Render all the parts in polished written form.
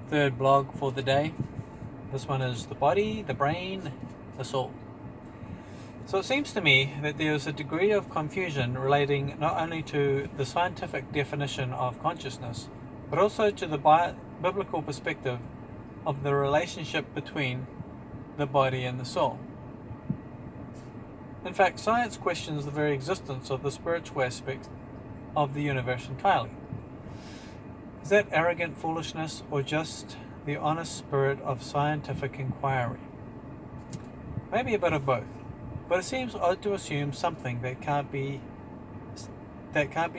Third blog for the day. This one is the body, the brain, the soul. So it seems to me that there is a degree of confusion relating not only to the scientific definition of consciousness, but also to the biblical perspective of the relationship between the body and the soul. In fact, science questions the very existence of the spiritual aspect of the universe entirely. Is that arrogant foolishness or just the honest spirit of scientific inquiry? Maybe a bit of both, but it seems odd to assume something that can't be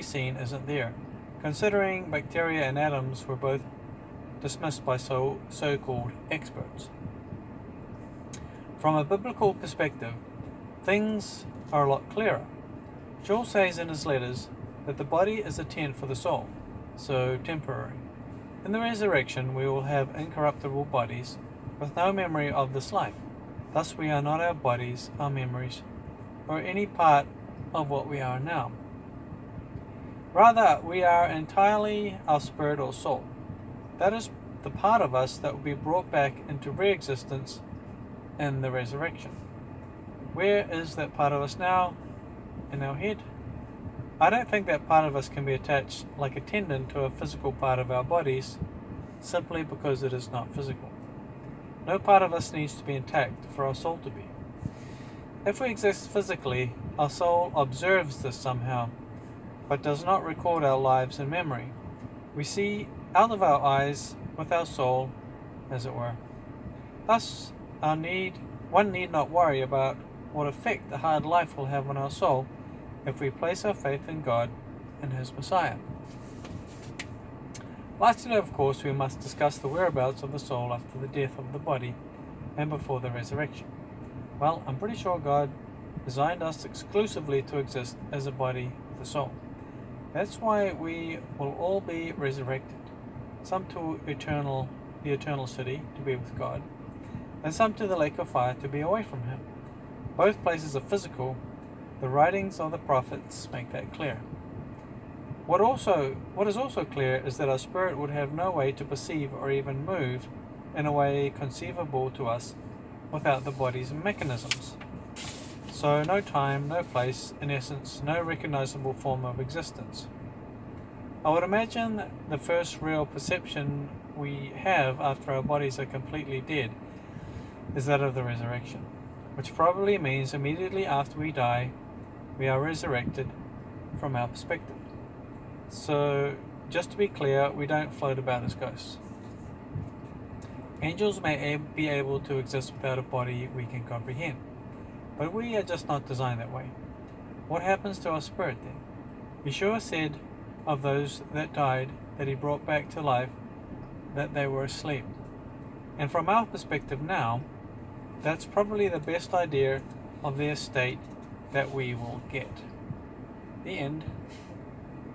seen isn't there, considering bacteria and atoms were both dismissed by so-called experts. From a biblical perspective, things are a lot clearer. Joel says in his letters that the body is a tent for the soul, so temporary. In the resurrection, we will have incorruptible bodies with no memory of this life. Thus, we are not our bodies, our memories, or any part of what we are now. Rather, we are entirely our spirit or soul. That is the part of us that will be brought back into re-existence in the resurrection. Where is that part of us now? In our head? I don't think that part of us can be attached like a tendon to a physical part of our bodies simply because it is not physical. No part of us needs to be intact for our soul to be. If we exist physically, our soul observes this somehow, but does not record our lives in memory. We see out of our eyes with our soul, as it were. Thus, one need not worry about what effect the hard life will have on our soul if we place our faith in God and His Messiah. Lastly, of course, we must discuss the whereabouts of the soul after the death of the body and before the resurrection. Well, I'm pretty sure God designed us exclusively to exist as a body with a soul. That's why we will all be resurrected, some to the eternal city to be with God, and some to the lake of fire to be away from Him. Both places are physical. The writings of the prophets make that clear. What is also clear is that our spirit would have no way to perceive or even move in a way conceivable to us without the body's mechanisms. So no time, no place, in essence, no recognizable form of existence. I would imagine the first real perception we have after our bodies are completely dead is that of the resurrection, which probably means immediately after we die, we are resurrected from our perspective. So, just to be clear, we don't float about as ghosts. Angels may be able to exist without a body we can comprehend, but we are just not designed that way. What happens to our spirit then? Yeshua said of those that died that He brought back to life that they were asleep. And from our perspective now, that's probably the best idea of their state that we will get. The end.